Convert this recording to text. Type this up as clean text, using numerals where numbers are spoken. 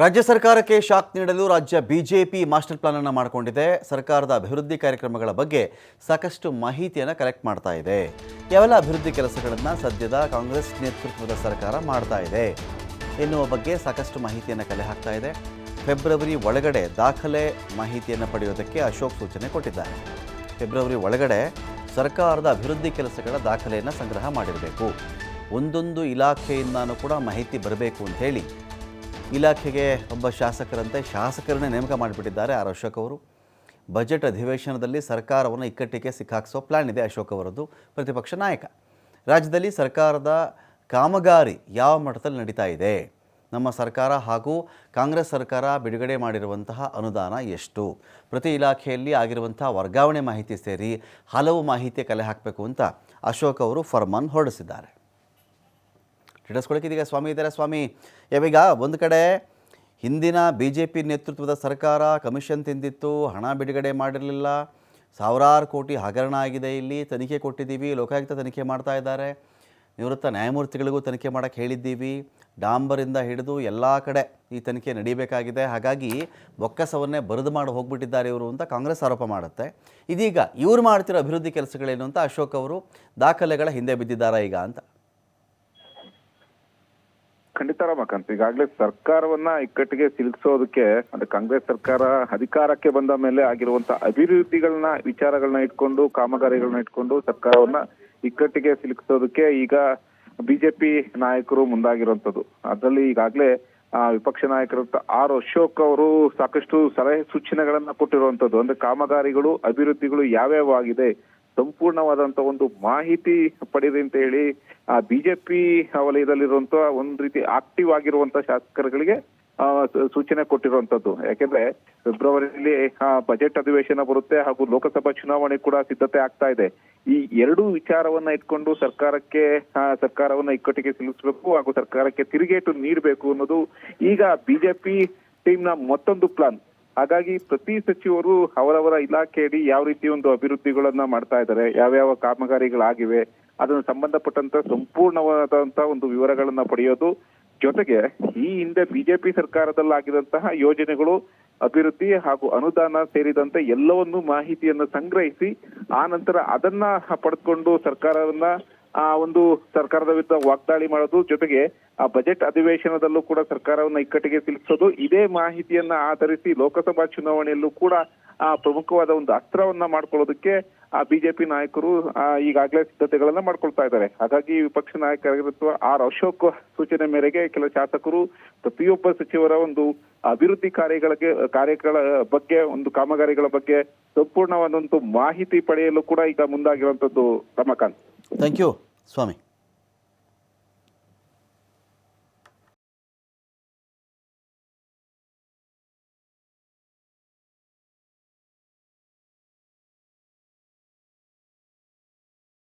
ರಾಜ್ಯ ಸರ್ಕಾರಕ್ಕೆ ಶಾಕ್ ನೀಡಲು ರಾಜ್ಯ ಬಿಜೆಪಿ ಮಾಸ್ಟರ್ ಪ್ಲಾನ್ ಅನ್ನು ಮಾಡಿಕೊಂಡಿದೆ. ಸರ್ಕಾರದ ಅಭಿವೃದ್ಧಿ ಕಾರ್ಯಕ್ರಮಗಳ ಬಗ್ಗೆ ಸಾಕಷ್ಟು ಮಾಹಿತಿಯನ್ನು ಕಲೆಕ್ಟ್ ಮಾಡ್ತಾ ಇದೆ. ಯಾವೆಲ್ಲ ಅಭಿವೃದ್ಧಿ ಕೆಲಸಗಳನ್ನು ಸದ್ಯದ ಕಾಂಗ್ರೆಸ್ ನೇತೃತ್ವದ ಸರ್ಕಾರ ಮಾಡ್ತಾ ಇದೆ ಎನ್ನುವ ಬಗ್ಗೆ ಸಾಕಷ್ಟು ಮಾಹಿತಿಯನ್ನು ಕಲೆ ಹಾಕ್ತಾ ಇದೆ. ಫೆಬ್ರವರಿ ಒಳಗಡೆ ದಾಖಲೆ ಮಾಹಿತಿಯನ್ನು ಪಡೆಯೋದಕ್ಕೆ ಅಶೋಕ್ ಸೂಚನೆ ಕೊಟ್ಟಿದ್ದಾರೆ. ಫೆಬ್ರವರಿ ಒಳಗಡೆ ಸರ್ಕಾರದ ಅಭಿವೃದ್ಧಿ ಕೆಲಸಗಳ ದಾಖಲೆಯನ್ನು ಸಂಗ್ರಹ ಮಾಡಿರಬೇಕು. ಒಂದೊಂದು ಇಲಾಖೆಯಿಂದನೂ ಕೂಡ ಮಾಹಿತಿ ಬರಬೇಕು ಅಂತ ಹೇಳಿ ಇಲಾಖೆಗೆ ಒಬ್ಬ ಶಾಸಕರನ್ನೇ ನೇಮಕ ಮಾಡಿಬಿಟ್ಟಿದ್ದಾರೆ ಅಶೋಕ್ ಅವರು. ಬಜೆಟ್ ಅಧಿವೇಶನದಲ್ಲಿ ಸರ್ಕಾರವನ್ನು ಇಕ್ಕಟ್ಟಿಗೆ ಸಿಕ್ಕಾಕ್ಸೋ ಪ್ಲ್ಯಾನ್ ಇದೆ ಅಶೋಕ್ ಅವರದ್ದು. ಪ್ರತಿಪಕ್ಷ ನಾಯಕ, ರಾಜ್ಯದಲ್ಲಿ ಸರ್ಕಾರದ ಕಾಮಗಾರಿ ಯಾವ ಮಟ್ಟದಲ್ಲಿ ನಡೀತಾ ಇದೆ, ನಮ್ಮ ಸರ್ಕಾರ ಹಾಗೂ ಕಾಂಗ್ರೆಸ್ ಸರ್ಕಾರ ಬಿಡುಗಡೆ ಮಾಡಿರುವಂತಹ ಅನುದಾನ ಎಷ್ಟು, ಪ್ರತಿ ಇಲಾಖೆಯಲ್ಲಿ ಆಗಿರುವಂಥ ವರ್ಗಾವಣೆ ಮಾಹಿತಿ ಸೇರಿ ಹಲವು ಮಾಹಿತಿ ಕಲೆ ಹಾಕಬೇಕು ಅಂತ ಅಶೋಕ್ ಅವರು ಫರ್ಮಾನ್ ಹೊರಡಿಸಿದ್ದಾರೆ. ಇದೀಗ ಸ್ವಾಮಿ ಇದ್ದಾರೆ. ಸ್ವಾಮಿ, ಯಾವೀಗ ಒಂದು ಕಡೆ ಹಿಂದಿನ BJP ನೇತೃತ್ವದ ಸರ್ಕಾರ ಕಮಿಷನ್ ತಿಂದಿತ್ತು, ಹಣ ಬಿಡುಗಡೆ ಮಾಡಿರಲಿಲ್ಲ, ಸಾವಿರಾರು ಕೋಟಿ ಹಗರಣ ಆಗಿದೆ, ಇಲ್ಲಿ ತನಿಖೆ ಕೊಟ್ಟಿದ್ದೀವಿ, ಲೋಕಾಯುಕ್ತ ತನಿಖೆ ಮಾಡ್ತಾ ಇದ್ದಾರೆ, ನಿವೃತ್ತ ನ್ಯಾಯಮೂರ್ತಿಗಳಿಗೂ ತನಿಖೆ ಮಾಡೋಕ್ಕೆ ಹೇಳಿದ್ದೀವಿ, ಡಾಂಬರಿಂದ ಹಿಡಿದು ಎಲ್ಲ ಕಡೆ ಈ ತನಿಖೆ ನಡೀಬೇಕಾಗಿದೆ, ಹಾಗಾಗಿ ಬೊಕ್ಕಸವನ್ನೇ ಬರೆದು ಮಾಡಿ ಹೋಗ್ಬಿಟ್ಟಿದ್ದಾರೆ ಇವರು ಅಂತ ಕಾಂಗ್ರೆಸ್ ಆರೋಪ ಮಾಡುತ್ತೆ. ಇದೀಗ ಇವರು ಮಾಡ್ತಿರೋ ಅಭಿವೃದ್ಧಿ ಕೆಲಸಗಳೇನು ಅಂತ ಅಶೋಕ್ ಅವರು ದಾಖಲೆಗಳ ಹಿಂದೆ ಬಿದ್ದಿದ್ದಾರಾ ಈಗ ಅಂತ? ಖಂಡಿತ ರಮಕಾಂತ್, ಈಗಾಗಲೇ ಸರ್ಕಾರವನ್ನ ಇಕ್ಕಟ್ಟಿಗೆ ಸಿಲುಕಿಸೋದಕ್ಕೆ ಅಂದ್ರೆ ಕಾಂಗ್ರೆಸ್ ಸರ್ಕಾರ ಅಧಿಕಾರಕ್ಕೆ ಬಂದ ಮೇಲೆ ಆಗಿರುವಂತ ಅಭಿವೃದ್ಧಿಗಳನ್ನ ವಿಚಾರಗಳನ್ನ ಇಟ್ಕೊಂಡು ಕಾಮಗಾರಿಗಳನ್ನ ಇಟ್ಕೊಂಡು ಸರ್ಕಾರವನ್ನ ಇಕ್ಕಟ್ಟಿಗೆ ಸಿಲುಕಿಸೋದಕ್ಕೆ ಈಗ ಬಿಜೆಪಿ ನಾಯಕರು ಮುಂದಾಗಿರುವಂತದ್ದು. ಅದರಲ್ಲಿ ಈಗಾಗಲೇ ವಿಪಕ್ಷ ನಾಯಕರಂತ ಅಶೋಕ್ ಅವರು ಸಾಕಷ್ಟು ಸಲಹೆ ಸೂಚನೆಗಳನ್ನ ಕೊಟ್ಟಿರುವಂತದ್ದು. ಅಂದ್ರೆ ಕಾಮಗಾರಿಗಳು ಅಭಿವೃದ್ಧಿಗಳು ಯಾವ್ಯಾವ ಆಗಿದೆ ಸಂಪೂರ್ಣವಾದಂತ ಒಂದು ಮಾಹಿತಿ ಪಡೆಯಿರಿ ಅಂತ ಹೇಳಿ ಬಿಜೆಪಿ ವಲಯದಲ್ಲಿರುವಂತಹ ಒಂದ್ ರೀತಿ ಆಕ್ಟಿವ್ ಆಗಿರುವಂತ ಶಾಸಕರುಗಳಿಗೆ ಸೂಚನೆ ಕೊಟ್ಟಿರುವಂತದ್ದು. ಯಾಕೆಂದ್ರೆ ಫೆಬ್ರವರಿಯಲ್ಲಿ ಬಜೆಟ್ ಅಧಿವೇಶನ ಬರುತ್ತೆ ಹಾಗೂ ಲೋಕಸಭಾ ಚುನಾವಣೆ ಕೂಡ ಸಿದ್ಧತೆ ಆಗ್ತಾ ಇದೆ. ಈ ಎರಡೂ ವಿಚಾರವನ್ನ ಇಟ್ಕೊಂಡು ಸರ್ಕಾರವನ್ನ ಇಕ್ಕಟ್ಟಿಗೆ ಸಿಲುಕಿಸಬೇಕು ಹಾಗೂ ಸರ್ಕಾರಕ್ಕೆ ತಿರುಗೇಟು ನೀಡಬೇಕು ಅನ್ನೋದು ಈಗ ಬಿಜೆಪಿ ಟೀಮ್ ನ ಮತ್ತೊಂದು ಪ್ಲಾನ್. ಹಾಗಾಗಿ ಪ್ರತಿ ಸಚಿವರು ಅವರವರ ಇಲಾಖೆಯಡಿ ಯಾವ ರೀತಿ ಒಂದು ಅಭಿವೃದ್ಧಿಗಳನ್ನ ಮಾಡ್ತಾ ಇದ್ದಾರೆ, ಯಾವ್ಯಾವ ಕಾಮಗಾರಿಗಳಾಗಿವೆ, ಅದನ್ನು ಸಂಬಂಧಪಟ್ಟಂತ ಸಂಪೂರ್ಣವಾದಂತ ಒಂದು ವಿವರಗಳನ್ನ ಪಡೆಯೋದು, ಜೊತೆಗೆ ಈ ಹಿಂದೆ ಬಿಜೆಪಿ ಸರ್ಕಾರದಲ್ಲಾಗಿದಂತಹ ಯೋಜನೆಗಳು, ಅಭಿವೃದ್ಧಿ ಹಾಗೂ ಅನುದಾನ ಸೇರಿದಂತೆ ಎಲ್ಲವನ್ನೂ ಮಾಹಿತಿಯನ್ನು ಸಂಗ್ರಹಿಸಿ ಆ ನಂತರ ಅದನ್ನ ಪಡೆದುಕೊಂಡು ಸರ್ಕಾರದ ವಿರುದ್ಧ ವಾಗ್ದಾಳಿ ಮಾಡೋದು, ಜೊತೆಗೆ ಆ ಬಜೆಟ್ ಅಧಿವೇಶನದಲ್ಲೂ ಕೂಡ ಸರ್ಕಾರವನ್ನ ಇಕ್ಕಟ್ಟಿಗೆ ಸಿಲುಕಿಸೋದು. ಇದೇ ಮಾಹಿತಿಯನ್ನ ಆಧರಿಸಿ ಲೋಕಸಭಾ ಚುನಾವಣೆಯಲ್ಲೂ ಕೂಡ ಪ್ರಮುಖವಾದ ಒಂದು ಅಸ್ತ್ರವನ್ನ ಮಾಡ್ಕೊಳ್ಳೋದಕ್ಕೆ ಬಿಜೆಪಿ ನಾಯಕರು ಈಗಾಗಲೇ ಸಿದ್ಧತೆಗಳನ್ನ ಮಾಡ್ಕೊಳ್ತಾ ಇದ್ದಾರೆ. ಹಾಗಾಗಿ ವಿಪಕ್ಷ ನಾಯಕರಾಗಿರುವ ಅಶೋಕ್ ಸೂಚನೆ ಮೇರೆಗೆ ಕೆಲ ಶಾಸಕರು ಪ್ರತಿಯೊಬ್ಬ ಸಚಿವರ ಒಂದು ಅಭಿವೃದ್ಧಿ ಕಾರ್ಯಗಳ ಬಗ್ಗೆ, ಒಂದು ಕಾಮಗಾರಿಗಳ ಬಗ್ಗೆ ಸಂಪೂರ್ಣವಾದಂತ ಮಾಹಿತಿ ಪಡೆಯಲು ಕೂಡ ಈಗ ಮುಂದಾಗಿರುವಂತದ್ದು. Ramakant, thank you Swami.